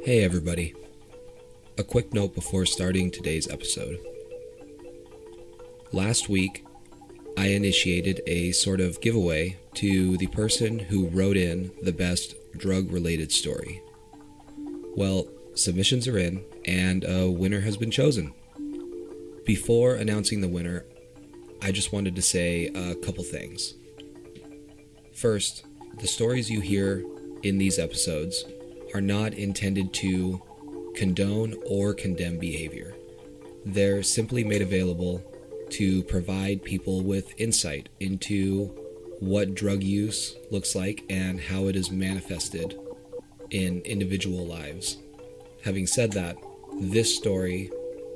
Hey everybody. A quick note before starting today's episode. Last week, I initiated a sort of giveaway to the person who wrote in the best drug-related story. Well, submissions are in, and a winner has been chosen. Before announcing the winner, I just wanted to say a couple things. First, the stories you hear in these episodes are not intended to condone or condemn behavior. They're simply made available to provide people with insight into what drug use looks like and how it is manifested in individual lives. Having said that, this story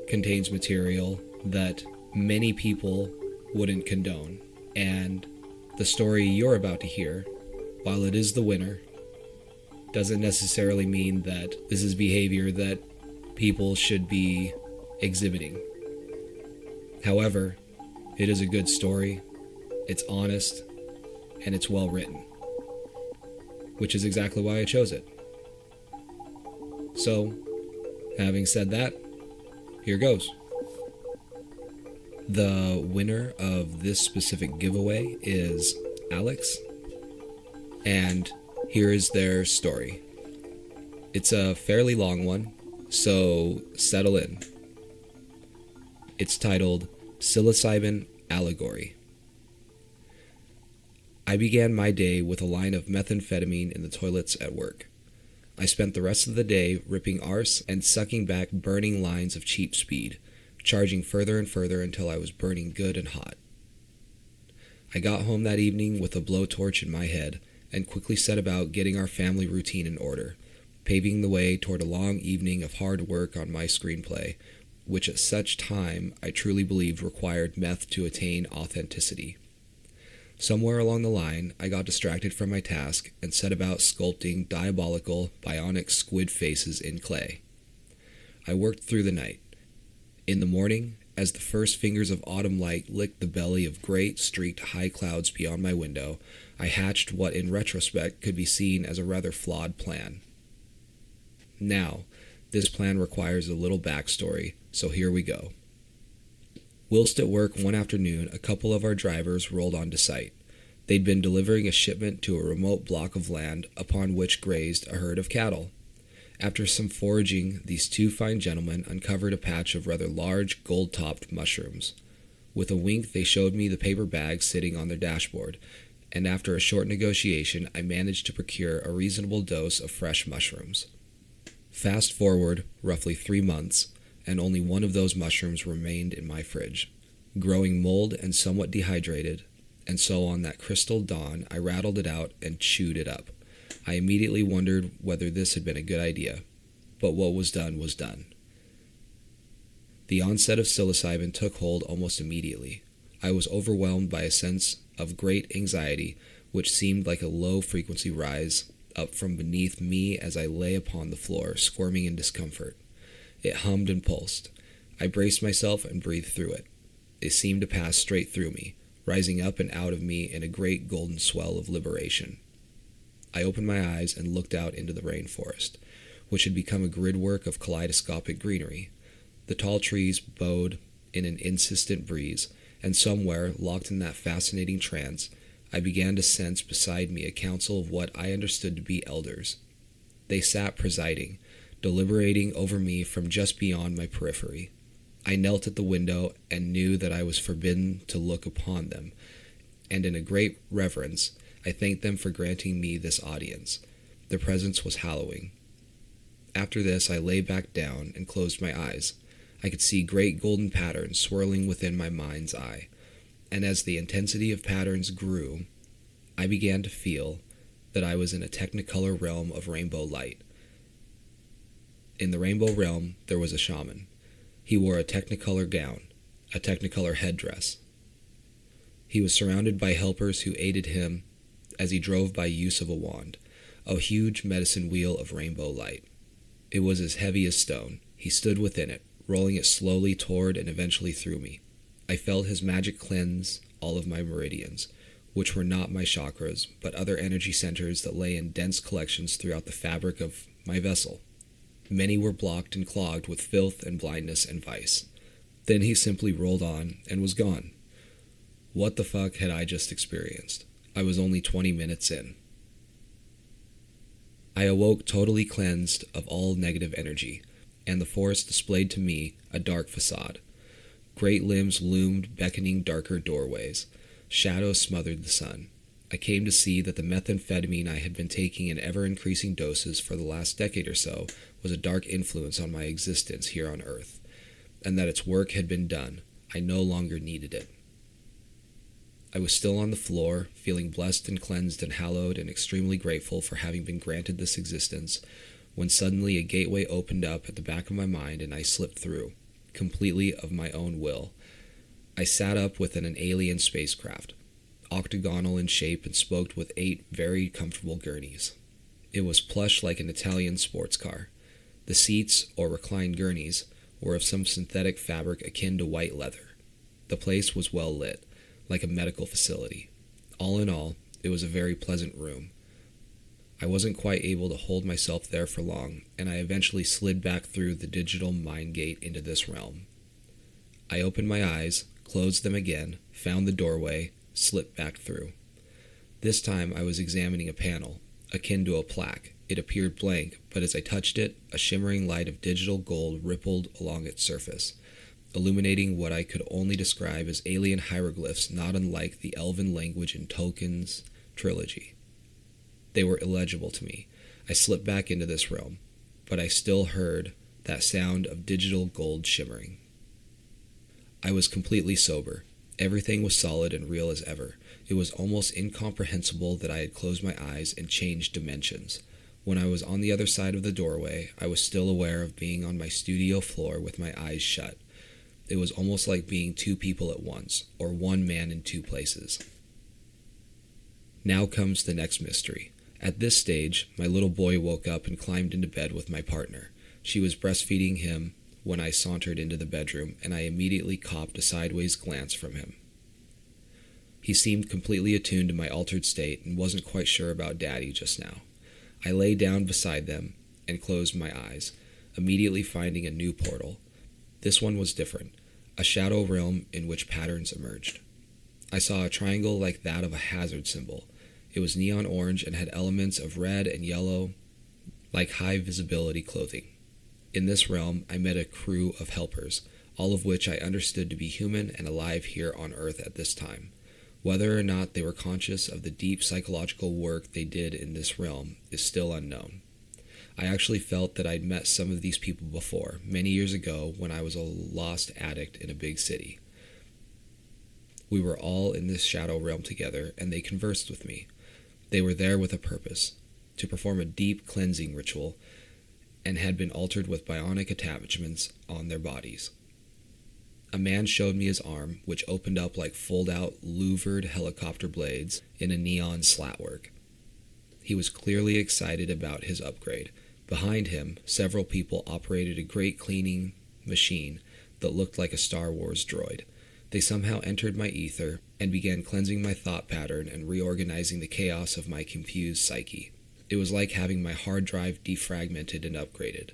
contains material that many people wouldn't condone, and the story you're about to hear, while it is the winner, doesn't necessarily mean that this is behavior that people should be exhibiting. However, it is a good story, it's honest, and it's well written, which is exactly why I chose it. So, having said that, here goes. The winner of this specific giveaway is Alex, and here is their story. It's a fairly long one, so settle in. It's titled Psilocybin Allegory. I began my day with a line of methamphetamine in the toilets at work. I spent the rest of the day ripping arse and sucking back burning lines of cheap speed, charging further and further until I was burning good and hot. I got home that evening with a blowtorch in my head and quickly set about getting our family routine in order, paving the way toward a long evening of hard work on my screenplay, which at such time I truly believed required meth to attain authenticity. Somewhere along the line, I got distracted from my task and set about sculpting diabolical, bionic squid faces in clay. I worked through the night. In the morning, as the first fingers of autumn light licked the belly of great, streaked high clouds beyond my window, I hatched what in retrospect could be seen as a rather flawed plan. Now, this plan requires a little backstory, so here we go. Whilst at work one afternoon, a couple of our drivers rolled onto site. They'd been delivering a shipment to a remote block of land upon which grazed a herd of cattle. After some foraging, these two fine gentlemen uncovered a patch of rather large, gold-topped mushrooms. With a wink, they showed me the paper bag sitting on their dashboard, and after a short negotiation, I managed to procure a reasonable dose of fresh mushrooms. Fast forward roughly 3 months, and only one of those mushrooms remained in my fridge, growing mold and somewhat dehydrated, and so on that crystal dawn I rattled it out and chewed it up. I immediately wondered whether this had been a good idea, but what was done was done. The onset of psilocybin took hold almost immediately. I was overwhelmed by a sense of great anxiety, which seemed like a low-frequency rise up from beneath me as I lay upon the floor, squirming in discomfort. It hummed and pulsed. I braced myself and breathed through it. It seemed to pass straight through me, rising up and out of me in a great golden swell of liberation. I opened my eyes and looked out into the rainforest, which had become a gridwork of kaleidoscopic greenery. The tall trees bowed in an insistent breeze, and somewhere, locked in that fascinating trance, I began to sense beside me a council of what I understood to be elders. They sat presiding, deliberating over me from just beyond my periphery. I knelt at the window and knew that I was forbidden to look upon them, and in a great reverence, I thanked them for granting me this audience. Their presence was hallowing. After this, I lay back down and closed my eyes. I could see great golden patterns swirling within my mind's eye, and as the intensity of patterns grew, I began to feel that I was in a technicolor realm of rainbow light. In the rainbow realm, there was a shaman. He wore a technicolor gown, a technicolor headdress. He was surrounded by helpers who aided him as he drove by use of a wand, a huge medicine wheel of rainbow light. It was as heavy as stone. He stood within it, rolling it slowly toward and eventually through me. I felt his magic cleanse all of my meridians, which were not my chakras, but other energy centers that lay in dense collections throughout the fabric of my vessel. Many were blocked and clogged with filth and blindness and vice. Then he simply rolled on and was gone. What the fuck had I just experienced? I was only 20 minutes in. I awoke totally cleansed of all negative energy, and the forest displayed to me a dark facade. Great limbs loomed, beckoning darker doorways. Shadows smothered the sun. I came to see that the methamphetamine I had been taking in ever-increasing doses for the last decade or so was a dark influence on my existence here on Earth, and that its work had been done. I no longer needed it. I was still on the floor, feeling blessed and cleansed and hallowed and extremely grateful for having been granted this existence, when suddenly a gateway opened up at the back of my mind and I slipped through, completely of my own will. I sat up within an alien spacecraft, octagonal in shape and spoke with 8 very comfortable gurneys. It was plush like an Italian sports car. The seats, or reclined gurneys, were of some synthetic fabric akin to white leather. The place was well lit, like a medical facility. All in all, it was a very pleasant room. I wasn't quite able to hold myself there for long, and I eventually slid back through the digital mind gate into this realm. I opened my eyes, closed them again, found the doorway, slipped back through. This time I was examining a panel, akin to a plaque. It appeared blank, but as I touched it, a shimmering light of digital gold rippled along its surface, illuminating what I could only describe as alien hieroglyphs not unlike the elven language in Tolkien's trilogy. They were illegible to me. I slipped back into this realm, but I still heard that sound of digital gold shimmering. I was completely sober. Everything was solid and real as ever. It was almost incomprehensible that I had closed my eyes and changed dimensions. When I was on the other side of the doorway, I was still aware of being on my studio floor with my eyes shut. It was almost like being 2 people at once, or 1 man in 2 places. Now comes the next mystery. At this stage, my little boy woke up and climbed into bed with my partner. She was breastfeeding him when I sauntered into the bedroom, and I immediately copped a sideways glance from him. He seemed completely attuned to my altered state and wasn't quite sure about Daddy just now. I lay down beside them and closed my eyes, immediately finding a new portal. This one was different, a shadow realm in which patterns emerged. I saw a triangle like that of a hazard symbol. It was neon orange and had elements of red and yellow, like high-visibility clothing. In this realm, I met a crew of helpers, all of which I understood to be human and alive here on Earth at this time. Whether or not they were conscious of the deep psychological work they did in this realm is still unknown. I actually felt that I'd met some of these people before, many years ago when I was a lost addict in a big city. We were all in this shadow realm together, and they conversed with me. They were there with a purpose, to perform a deep cleansing ritual, and had been altered with bionic attachments on their bodies. A man showed me his arm, which opened up like fold-out, louvered helicopter blades in a neon slatwork. He was clearly excited about his upgrade. Behind him, several people operated a great cleaning machine that looked like a Star Wars droid. They somehow entered my ether and began cleansing my thought pattern and reorganizing the chaos of my confused psyche. It was like having my hard drive defragmented and upgraded.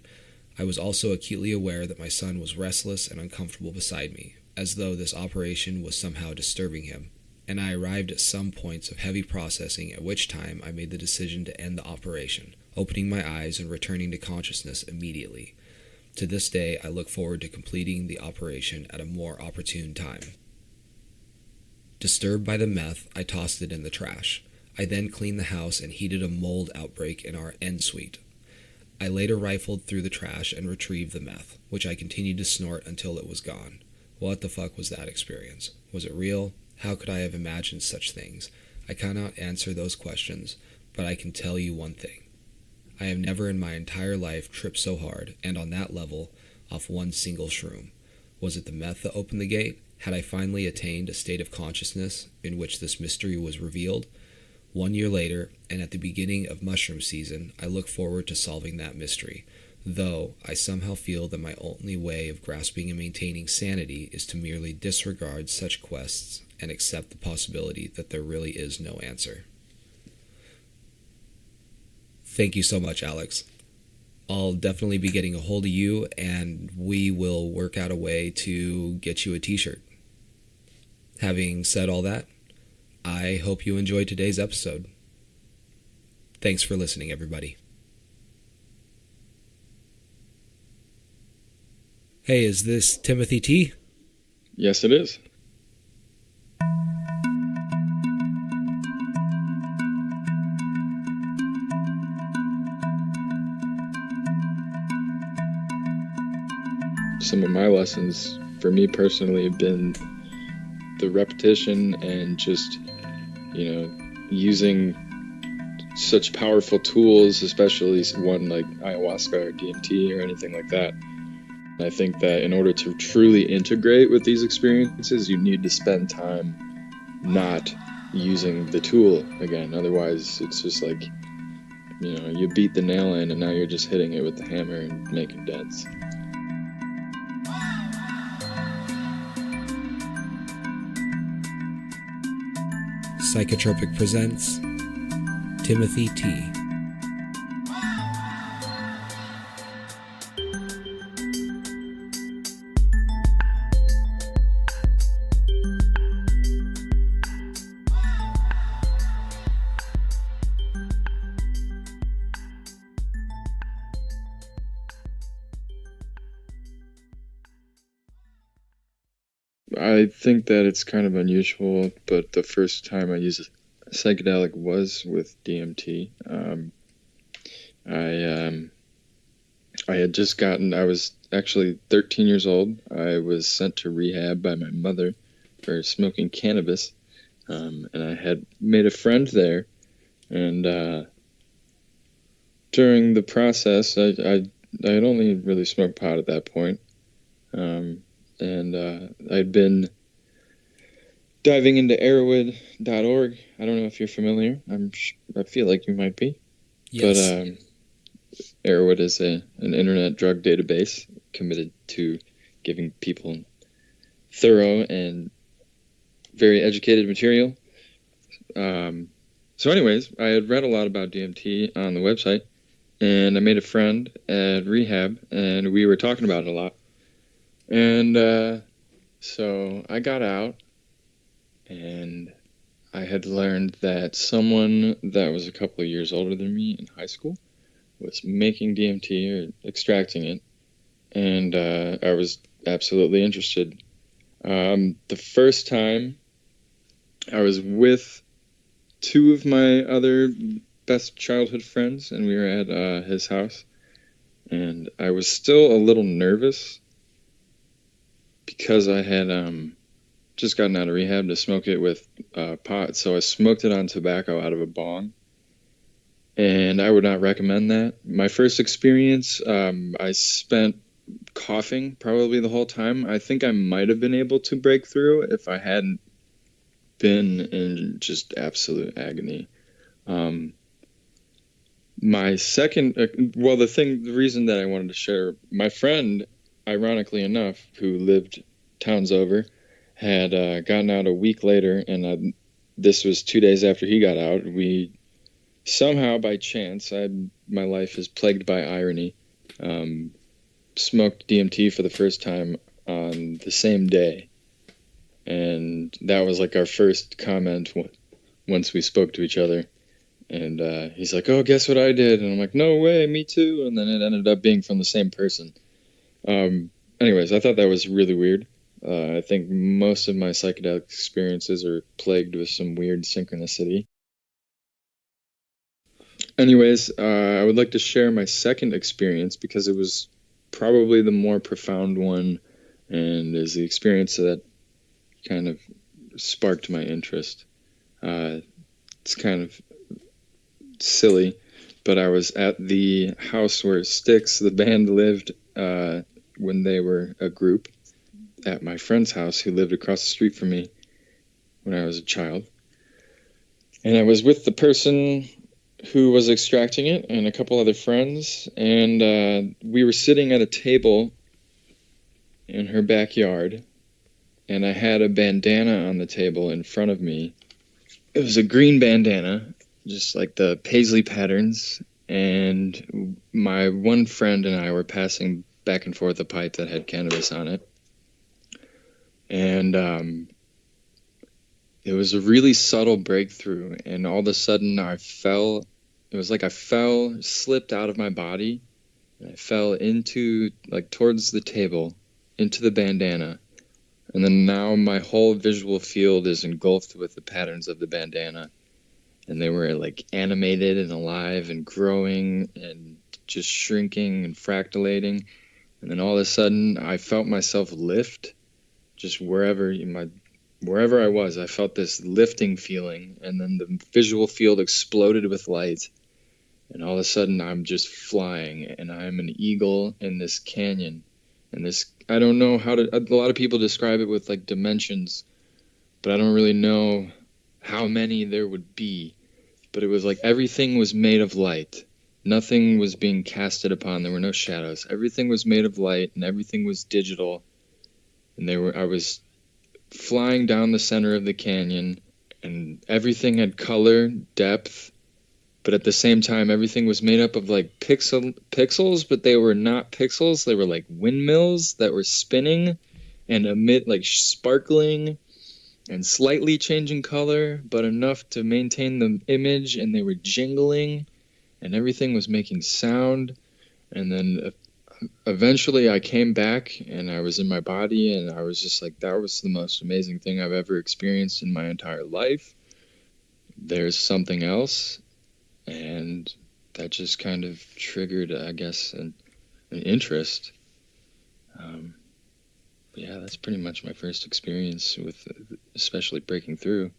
I was also acutely aware that my son was restless and uncomfortable beside me, as though this operation was somehow disturbing him, and I arrived at some points of heavy processing, at which time I made the decision to end the operation, opening my eyes and returning to consciousness immediately. To this day, I look forward to completing the operation at a more opportune time. Disturbed by the meth, I tossed it in the trash. I then cleaned the house and heated a mold outbreak in our end suite. I later rifled through the trash and retrieved the meth, which I continued to snort until it was gone. What the fuck was that experience? Was it real? How could I have imagined such things? I cannot answer those questions, but I can tell you one thing. I have never in my entire life tripped so hard, and on that level, off one single shroom. Was it the meth that opened the gate? Had I finally attained a state of consciousness in which this mystery was revealed? 1 year later, and at the beginning of mushroom season, I look forward to solving that mystery, though I somehow feel that my only way of grasping and maintaining sanity is to merely disregard such quests and accept the possibility that there really is no answer. Thank you so much, Alex. I'll definitely be getting a hold of you, and we will work out a way to get you a t-shirt. Having said all that, I hope you enjoyed today's episode. Thanks for listening, everybody. Hey, is this Timothy T? Yes, it is. Some of my lessons for me personally have been the repetition and just, using such powerful tools, especially one like ayahuasca or DMT or anything like that. I think that in order to truly integrate with these experiences, you need to spend time not using the tool again. Otherwise, it's just like, you beat the nail in and now you're just hitting it with the hammer and making dents. Psychotropic presents Timothy T. I think that it's kind of unusual, but the first time I used a psychedelic was with DMT. I was actually 13 years old. I was sent to rehab by my mother for smoking cannabis, and I had made a friend there. And during the process, I had only really smoked pot at that point. And I'd been diving into Erowid.org. I don't know if you're familiar. I feel like you might be. Yes. But Erowid is an internet drug database committed to giving people thorough and very educated material. So anyways, I had read a lot about DMT on the website, and I made a friend at rehab, and we were talking about it a lot. And so I got out, and I had learned that someone that was a couple of years older than me in high school was making DMT or extracting it, and I was absolutely interested. The first time I was with two of my other best childhood friends, and we were at his house, and I was still a little nervous because I had just gotten out of rehab to smoke it with pot, so I smoked it on tobacco out of a bong, and I would not recommend that. My first experience, I spent coughing probably the whole time. I think I might have been able to break through if I hadn't been in just absolute agony. My second, the reason that I wanted to share, my friend, ironically enough, who lived towns over, had gotten out a week later, and this was 2 days after he got out. We somehow, by chance, my life is plagued by irony, smoked DMT for the first time on the same day, and that was like our first comment once we spoke to each other. And he's like, "Oh, guess what I did?" And I'm like, "No way, me too." And then it ended up being from the same person. Anyways, I thought that was really weird. I think most of my psychedelic experiences are plagued with some weird synchronicity. Anyways, I would like to share my second experience because it was probably the more profound one and is the experience that kind of sparked my interest. It's kind of silly, but I was at the house where Styx, the band, lived when they were a group, at my friend's house who lived across the street from me when I was a child. And I was with the person who was extracting it and a couple other friends, and we were sitting at a table in her backyard, and I had a bandana on the table in front of me. It was a green bandana, just like the paisley patterns, and my one friend and I were passing back and forth a pipe that had cannabis on it. And it was a really subtle breakthrough. And all of a sudden it was like I slipped out of my body. And I fell into, like, towards the table, into the bandana. And then now my whole visual field is engulfed with the patterns of the bandana. And they were like animated and alive and growing and just shrinking and fractalating. And then all of a sudden I felt myself lift just wherever I was. I felt this lifting feeling, and then the visual field exploded with light. And all of a sudden I'm just flying, and I'm an eagle in this canyon. And this, I don't know a lot of people describe it with like dimensions, but I don't really know how many there would be. But it was like everything was made of light. Nothing was being casted upon. There were no shadows. Everything was made of light, and everything was digital. And I was flying down the center of the canyon, and everything had color, depth, but at the same time, everything was made up of like pixels, but they were not pixels. They were like windmills that were spinning and like sparkling and slightly changing color, but enough to maintain the image, and they were jingling, and everything was making sound. And then eventually I came back, and I was in my body, and I was just like, that was the most amazing thing I've ever experienced in my entire life. There's something else, and that just kind of triggered, I guess, an interest. Yeah, that's pretty much my first experience with especially breaking through.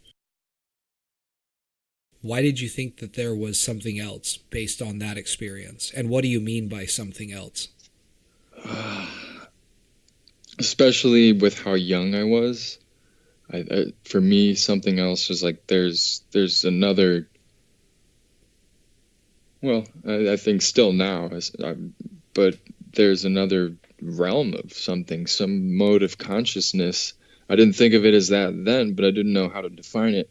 Why did you think that there was something else based on that experience? And what do you mean by something else? Especially with how young I was. For me, something else was like there's another. Well, I think still now, but there's another realm of something, some mode of consciousness. I didn't think of it as that then, but I didn't know how to define it.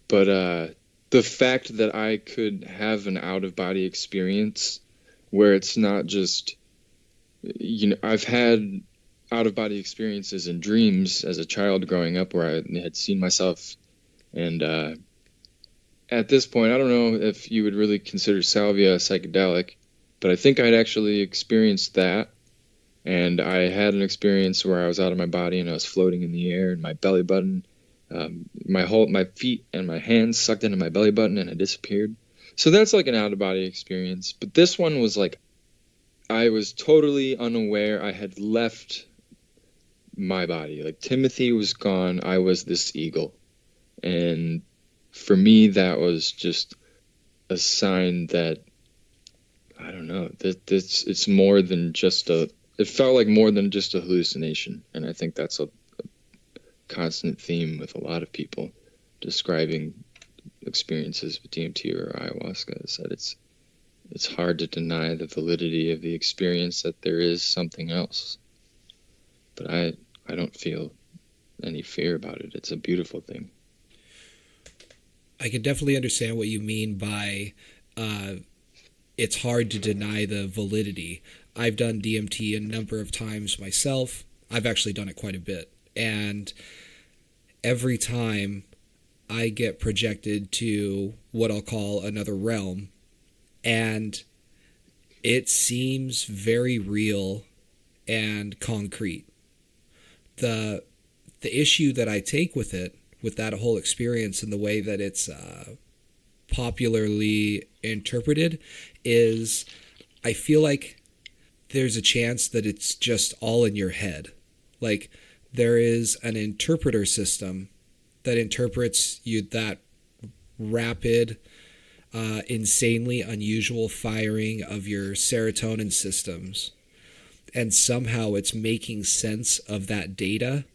But the fact that I could have an out-of-body experience where it's not just, I've had out-of-body experiences in dreams as a child growing up where I had seen myself, and at this point, I don't know if you would really consider Salvia a psychedelic, but I think I'd actually experienced that. And I had an experience where I was out of my body and I was floating in the air, and my belly button, my feet and my hands sucked into my belly button, and I disappeared. So that's like an out of body experience. But this one was like, I was totally unaware. I had left my body. Like Timothy was gone. I was this eagle. And for me, that was just a sign that, I don't know, that it's more than just it felt like more than just a hallucination. And I think that's a constant theme with a lot of people describing experiences with DMT or ayahuasca, is that it's hard to deny the validity of the experience, that there is something else. But I don't feel any fear about it. It's a beautiful thing. I can definitely understand what you mean by it's hard to deny the validity. I've done DMT a number of times myself. I've actually done it quite a bit. And every time I get projected to what I'll call another realm, and it seems very real and concrete. The issue that I take with it, with that whole experience and the way that it's popularly interpreted, is I feel like there's a chance that it's just all in your head. Like there is an interpreter system that interprets you that rapid, insanely unusual firing of your serotonin systems. And somehow it's making sense of that data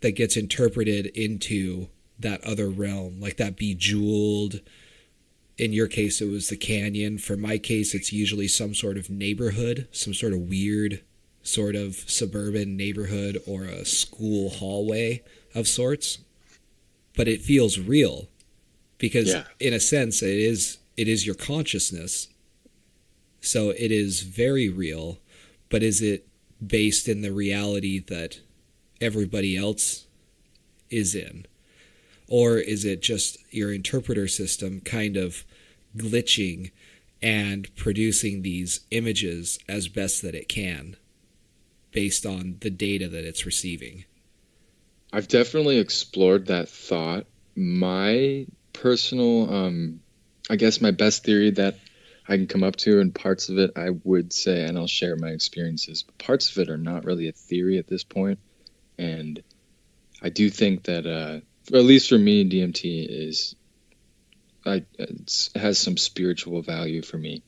that gets interpreted into that other realm, like that bejeweled. In your case, it was the canyon. For my case, it's usually some sort of neighborhood, some sort of weird sort of suburban neighborhood or a school hallway of sorts. But it feels real because in a sense, it is your consciousness So it is very real, but is it based in the reality that everybody else is in? Or is it just your interpreter system kind of glitching and producing these images as best that it can based on the data that it's receiving? I've definitely explored that thought. My personal, I guess my best theory that I can come up to, and parts of it I would say, and I'll share my experiences, but parts of it are not really a theory at this point. And I do think that, at least for me, DMT has some spiritual value for me.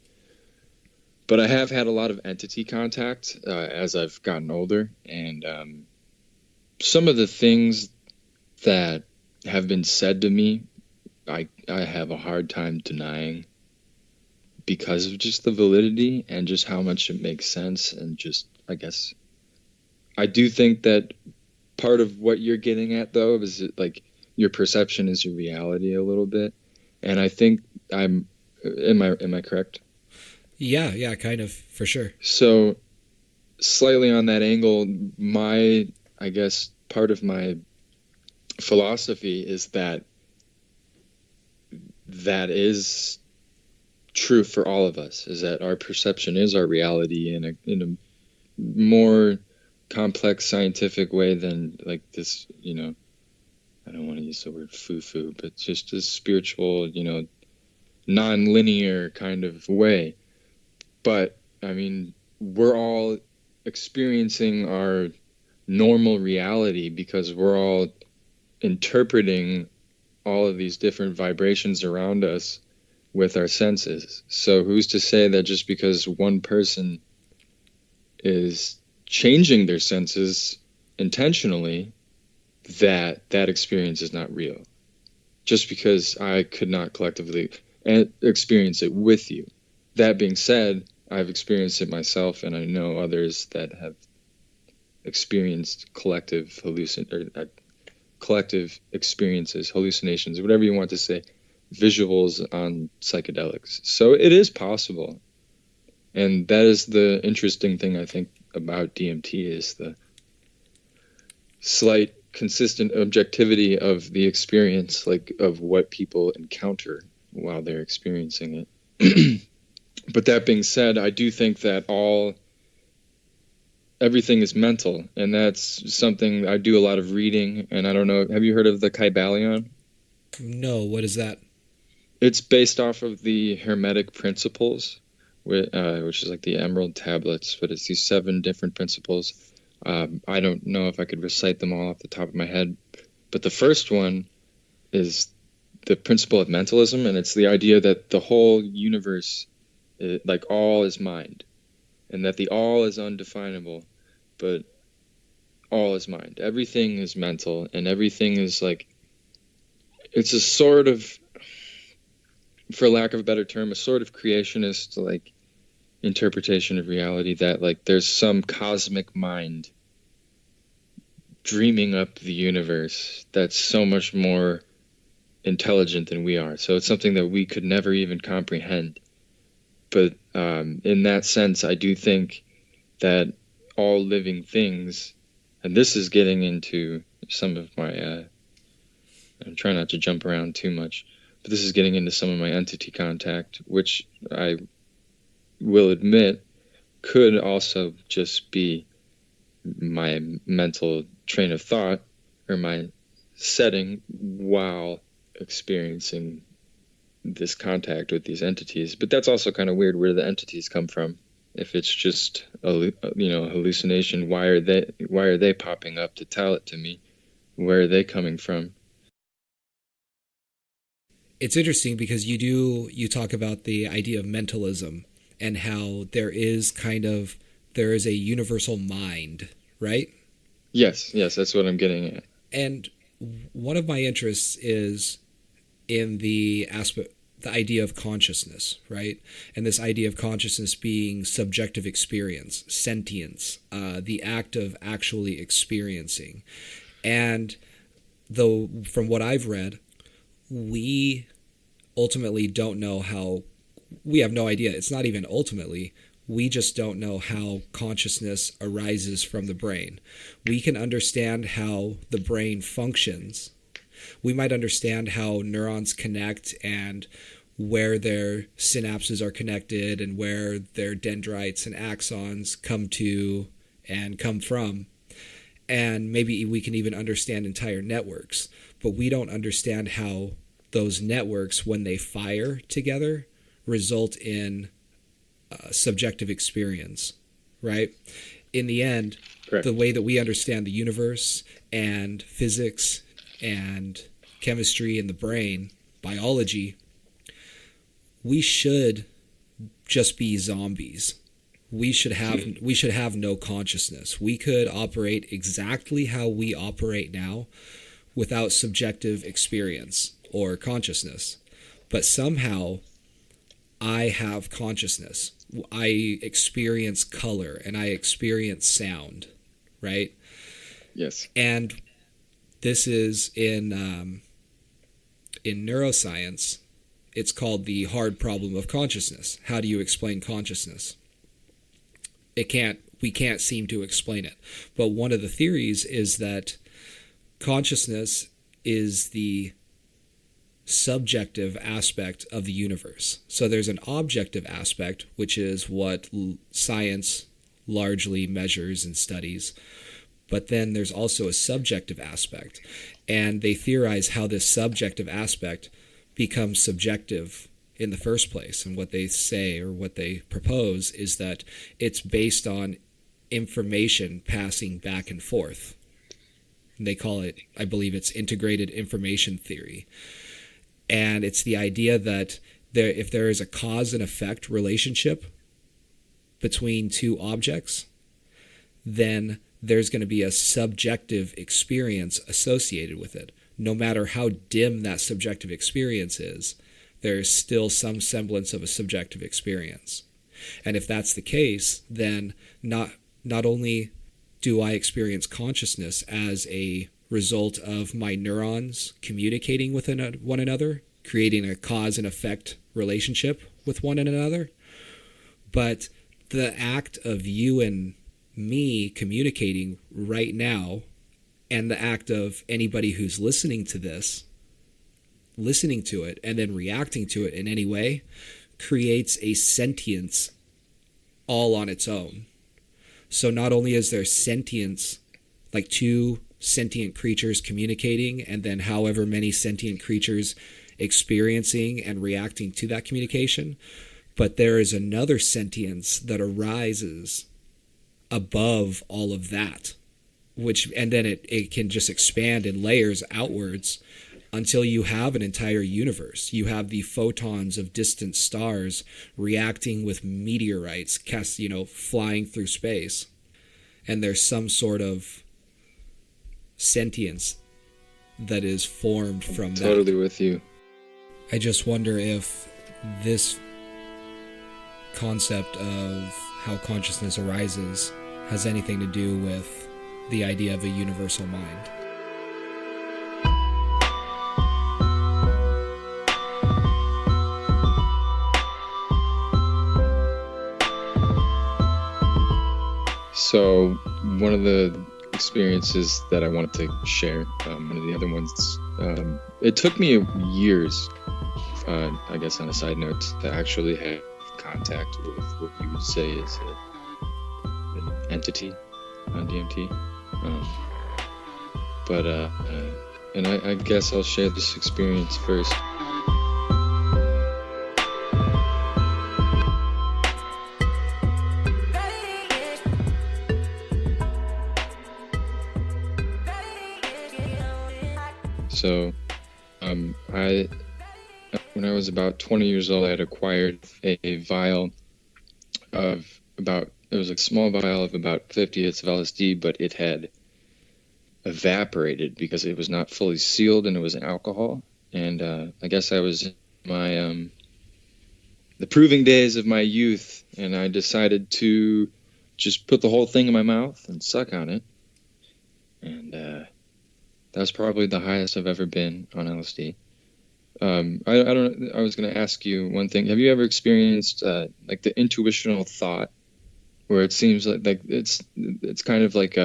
But I have had a lot of entity contact as I've gotten older, and some of the things that have been said to me, I have a hard time denying because of just the validity and just how much it makes sense. And just, I guess, I do think that part of what you're getting at, though, is like your perception is your reality a little bit. And I think am I correct? Yeah, kind of, for sure. So slightly on that angle, I guess part of my philosophy is that is true for all of us, is that our perception is our reality in a more complex scientific way than like this, I don't want to use the word foo-foo, but just a spiritual, non-linear kind of way. But I mean, we're all experiencing our normal reality because we're all interpreting all of these different vibrations around us with our senses. So who's to say that just because one person is changing their senses intentionally, that experience is not real? Just because I could not collectively experience it with you. That being said, I've experienced it myself, and I know others that have experienced collective experiences, hallucinations, whatever you want to say, visuals on psychedelics. So it is possible. And that is the interesting thing, I think, about DMT, is the slight consistent objectivity of the experience, like of what people encounter while they're experiencing it. But that being said, I do think that everything is mental, and that's something I do a lot of reading. And I don't know, have you heard of the Kybalion? No, what is that? It's based off of the Hermetic principles, which is like the Emerald tablets, but it's these 7 different principles. I don't know if I could recite them all off the top of my head, but the first one is the principle of mentalism, and it's the idea that the whole universe, like all is mind, and that the all is undefinable, but all is mind. Everything is mental, and everything is like, it's a sort of, for lack of a better term, a sort of creationist like interpretation of reality, that like there's some cosmic mind dreaming up the universe that's so much more intelligent than we are. So it's something that we could never even comprehend. But in that sense, I do think that all living things, and this is getting into some of my, I'm trying not to jump around too much, but this is getting into some of my entity contact, which I will admit could also just be my mental train of thought or my setting while experiencing this contact with these entities. But that's also kind of weird where the entities come from. If it's just a hallucination, why are they popping up to tell it to me? Where are they coming from? It's interesting because you talk about the idea of mentalism and how there is a universal mind, right? Yes, that's what I'm getting at. And one of my interests is in the idea of consciousness, right? And this idea of consciousness being subjective experience, sentience, the act of actually experiencing. And though from what I've read, we ultimately don't know how we have no idea. It's not even ultimately. We just don't know how consciousness arises from the brain. We can understand how the brain functions. We might understand how neurons connect and where their synapses are connected and where their dendrites and axons come to and come from. And maybe we can even understand entire networks. But we don't understand how those networks, when they fire together, result in subjective experience, right? In the end, Correct. The way that we understand the universe and physics and chemistry and the brain, biology, we should just be zombies. We should have no consciousness. We could operate exactly how we operate now without subjective experience or consciousness. But somehow I have consciousness. I experience color and I experience sound, right? Yes. And this is in neuroscience, it's called the hard problem of consciousness. How do you explain consciousness? We can't seem to explain it. But one of the theories is that consciousness is the subjective aspect of the universe. So there's an objective aspect, which is what science largely measures and studies. But then there's also a subjective aspect. And they theorize how this subjective aspect becomes subjective in the first place. And what they say or what they propose is that it's based on information passing back and forth. And they call it, I believe it's integrated information theory. And it's the idea that if there is a cause and effect relationship between two objects, then there's going to be a subjective experience associated with it. No matter how dim that subjective experience is, there's still some semblance of a subjective experience. And if that's the case, then not only do I experience consciousness as a result of my neurons communicating with one another, creating a cause and effect relationship with one another, but the act of you and me communicating right now, and the act of anybody who's listening to it and then reacting to it in any way, creates a sentience all on its own. So not only is there sentience, like two sentient creatures communicating, and then however many sentient creatures experiencing and reacting to that communication, but there is another sentience that arises above all of that, and then it can just expand in layers outwards until you have an entire universe. You have the photons of distant stars reacting with meteorites flying through space. And there's some sort of sentience that is formed from that. Totally with you. I just wonder if this concept of how consciousness arises has anything to do with the idea of a universal mind. So one of the experiences that I wanted to share, one of the other ones, it took me years, I guess on a side note, to actually have contact with what you would say is an entity on DMT. And I guess I'll share this experience first. So, when I was about 20 years old, I had acquired a vial of it was a small vial of about 50 hits of LSD, but it had evaporated because it was not fully sealed and it was alcohol. And I guess I was in my the proving days of my youth, and I decided to just put the whole thing in my mouth and suck on it. And that was probably the highest I've ever been on LSD. I was going to ask you one thing. Have you ever experienced like the intuitional thought where it seems like it's kind of like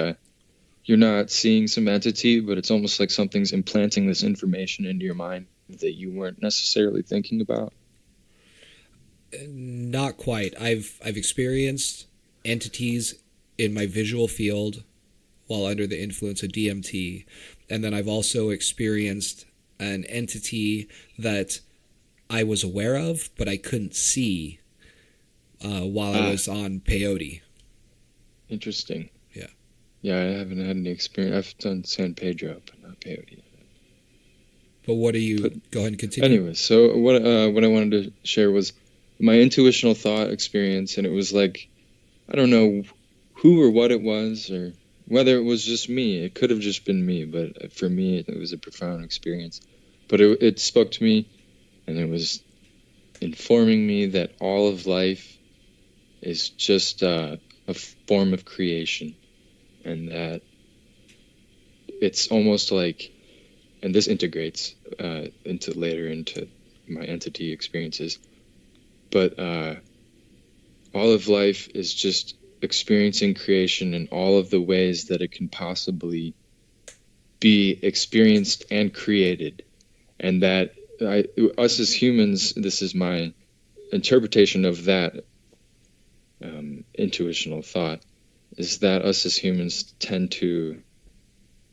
you're not seeing some entity, but it's almost like something's implanting this information into your mind that you weren't necessarily thinking about? Not quite. I've experienced entities in my visual field while under the influence of DMT, and then I've also experienced an entity that I was aware of, but I couldn't see while I was on peyote. Interesting. Yeah. Yeah, I haven't had any experience. I've done San Pedro, but not peyote. But what are you? But Go ahead and continue. anyway, so what I wanted to share was my intuitional thought experience, and it was like I don't know who or what it was, or whether it was just me. It could have just been me, but for me, it was a profound experience. But it spoke to me, and it was informing me that all of life is just a form of creation, and that it's almost like, and this integrates into my entity experiences, but all of life is just experiencing creation in all of the ways that it can possibly be experienced and created, and that us as humans, this is my interpretation of that intuitional thought, is that us as humans tend to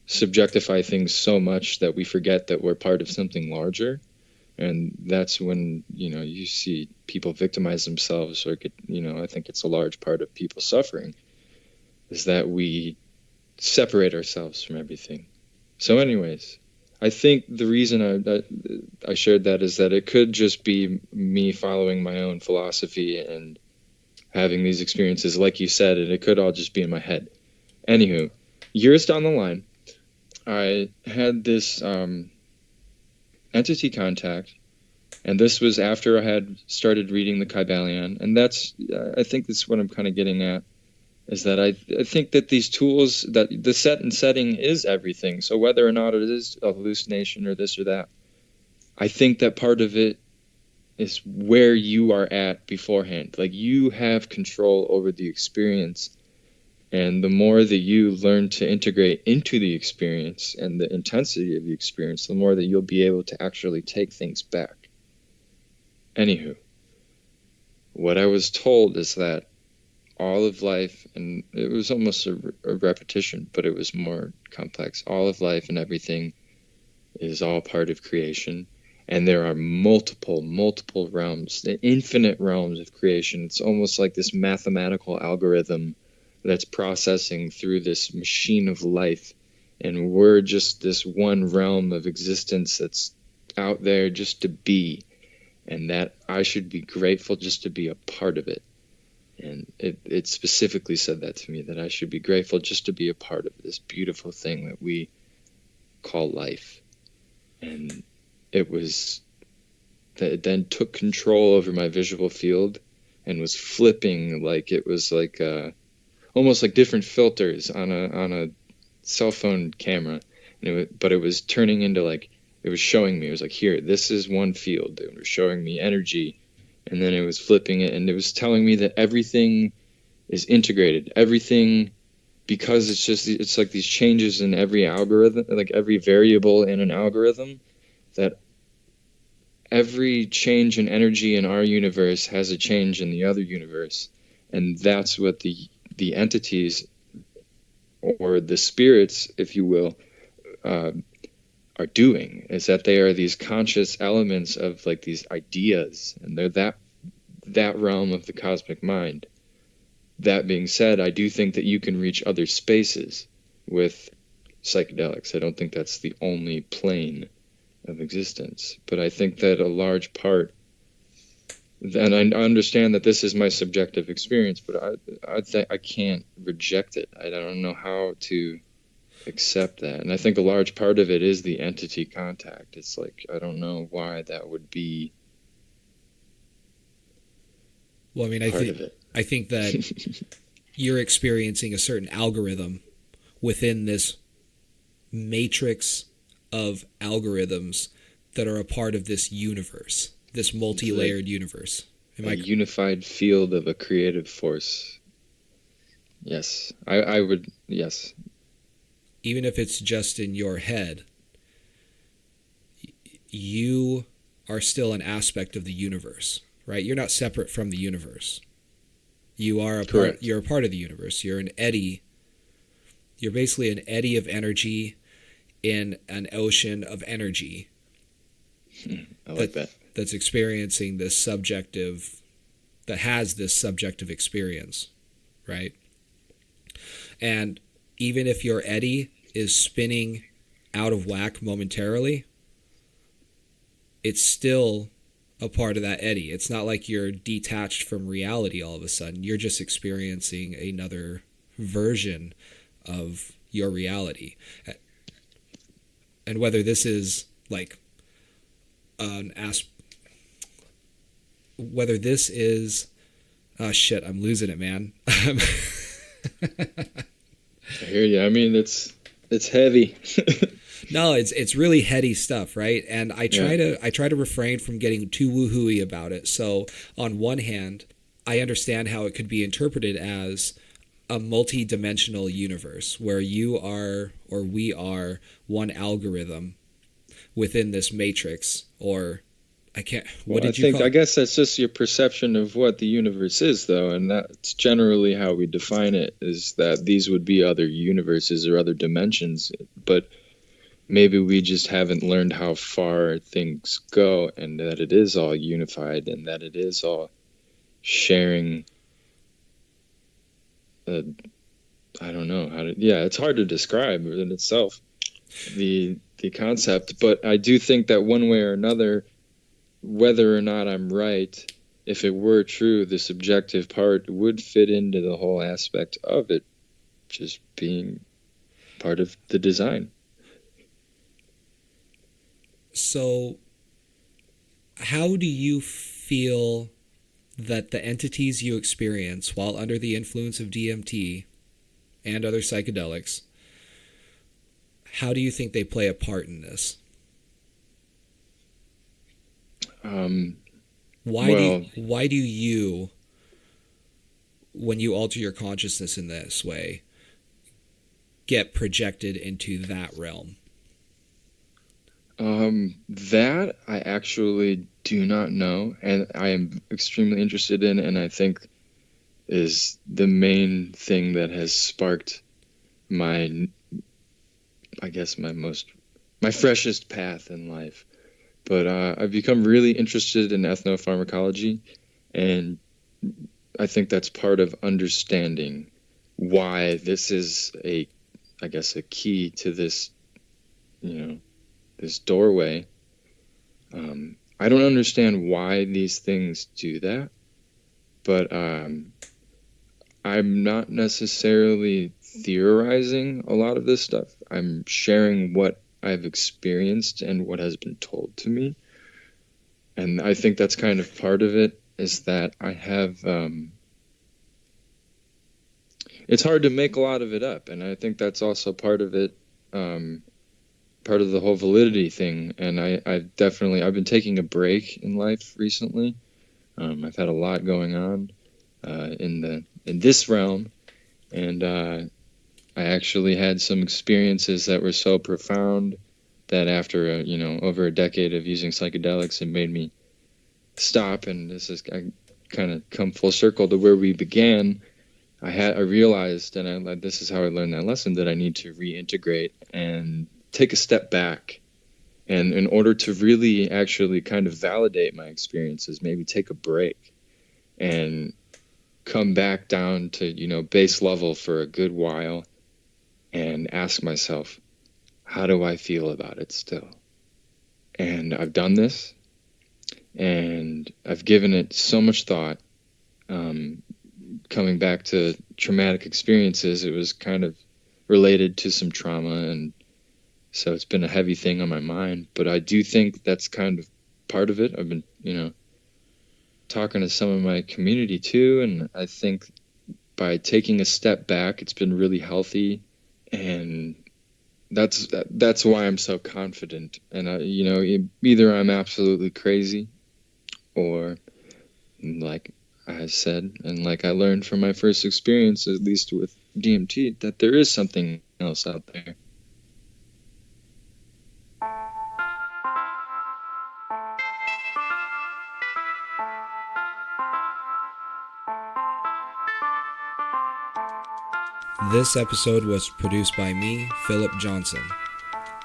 subjectify things so much that we forget that we're part of something larger. And that's when, you see people victimize themselves or get, I think it's a large part of people suffering, is that we separate ourselves from everything. So anyways, I think the reason I shared that is that it could just be me following my own philosophy and having these experiences, like you said, and it could all just be in my head. Anywho, years down the line, I had this entity contact, and this was after I had started reading the Kybalion, and I think that's what I'm kind of getting at, is that I think that these tools, that the set and setting is everything. So whether or not it is a hallucination or this or that, I think that part of it is where you are at beforehand. Like, you have control over the experience, and the more that you learn to integrate into the experience and the intensity of the experience, the more that you'll be able to actually take things back. Anywho, what I was told is that all of life, and it was almost a repetition, but it was more complex. All of life and everything is all part of creation, and there are multiple realms, the infinite realms of creation. It's almost like this mathematical algorithm that's processing through this machine of life, and we're just this one realm of existence that's out there just to be, and that I should be grateful just to be a part of it. And it specifically said that to me, that I should be grateful just to be a part of this beautiful thing that we call life. And it was that it then took control over my visual field and was flipping, like it was like almost like different filters on a cell phone camera, but it was turning into, like, it was showing me, it was like, here, this is one field. It was showing me energy, and then it was flipping it, and it was telling me that everything is integrated. Everything, because it's like these changes in every algorithm, like every variable in an algorithm, that every change in energy in our universe has a change in the other universe. And that's what the entities, or the spirits, if you will, are doing, is that they are these conscious elements of, like, these ideas, and they're that realm of the cosmic mind. That being said, I do think that you can reach other spaces with psychedelics. I don't think that's the only plane of existence, but I think that a large part, and I understand that this is my subjective experience, but I can't reject it. I don't know how to accept that. And I think a large part of it is the entity contact. It's like, I don't know why that would be. Well, I mean, I think that you're experiencing a certain algorithm within this matrix of algorithms that are a part of this universe, this multi-layered universe. A unified field of a creative force. Yes, I would, yes. Even if it's just in your head, you are still an aspect of the universe, right? You're not separate from the universe. You are a part, you're a part of the universe. You're an eddy. You're basically an eddy of energy in an ocean of energy. I like that. That's experiencing this subjective, that has this subjective experience, right? And even if your eddy is spinning out of whack momentarily, it's still a part of that eddy. It's not like you're detached from reality all of a sudden. You're just experiencing another version of your reality. And whether this is like whether this is shit, I'm losing it, man. I hear you. I mean, it's heavy. No, it's really heady stuff, right? And I try to refrain from getting too woohooey about it. So on one hand, I understand how it could be interpreted as a multi-dimensional universe where you are, or we are, one algorithm within this matrix, or I can't. What did you call it? I guess that's just your perception of what the universe is, though, and that's generally how we define it. Is that these would be other universes or other dimensions, but maybe we just haven't learned how far things go, and that it is all unified, and that it is all sharing. I don't know how to. Yeah, it's hard to describe in itself, the concept, but I do think that one way or another, whether or not I'm right, if it were true, the subjective part would fit into the whole aspect of it just being part of the design. So, how do you feel that the entities you experience while under the influence of DMT and other psychedelics, how do you think they play a part in this? Why do you, when you alter your consciousness in this way, get projected into that realm? That I actually do not know, and I am extremely interested in, and I think is the main thing that has sparked my freshest path in life. But I've become really interested in ethnopharmacology, and I think that's part of understanding why this is a key to this, this doorway. I don't understand why these things do that, but I'm not necessarily theorizing a lot of this stuff. I'm sharing what I've experienced and what has been told to me. And I think that's kind of part of it, is that I have, it's hard to make a lot of it up. And I think that's also part of it, part of the whole validity thing. And I've been taking a break in life recently. I've had a lot going on in this realm, and I actually had some experiences that were so profound that after over a decade of using psychedelics, it made me stop. And I kind of come full circle to where we began. I realized, and this is how I learned that lesson, that I need to reintegrate and take a step back. And in order to really actually kind of validate my experiences, maybe take a break and come back down to, base level for a good while and ask myself, how do I feel about it still? And I've done this, and I've given it so much thought. Coming back to traumatic experiences, it was kind of related to some trauma, and so it's been a heavy thing on my mind. But I do think that's kind of part of it. I've been, talking to some of my community too, and I think by taking a step back, it's been really healthy. And that's why I'm so confident. And either I'm absolutely crazy, or like I said, and like I learned from my first experience, at least with DMT, that there is something else out there. This episode was produced by me, Philip Johnson.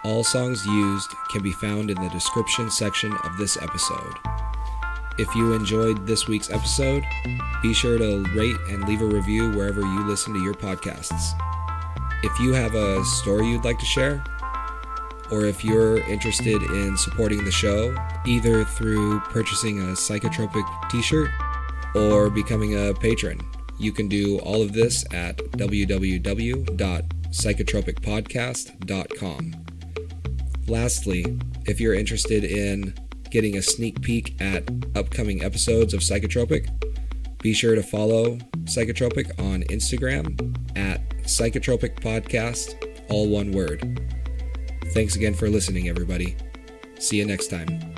All songs used can be found in the description section of this episode. If you enjoyed this week's episode, be sure to rate and leave a review wherever you listen to your podcasts. If you have a story you'd like to share, or if you're interested in supporting the show, either through purchasing a psychotropic t-shirt or becoming a patron, you can do all of this at www.psychotropicpodcast.com. Lastly, if you're interested in getting a sneak peek at upcoming episodes of Psychotropic, be sure to follow Psychotropic on Instagram at Psychotropic Podcast, all one word. Thanks again for listening, everybody. See you next time.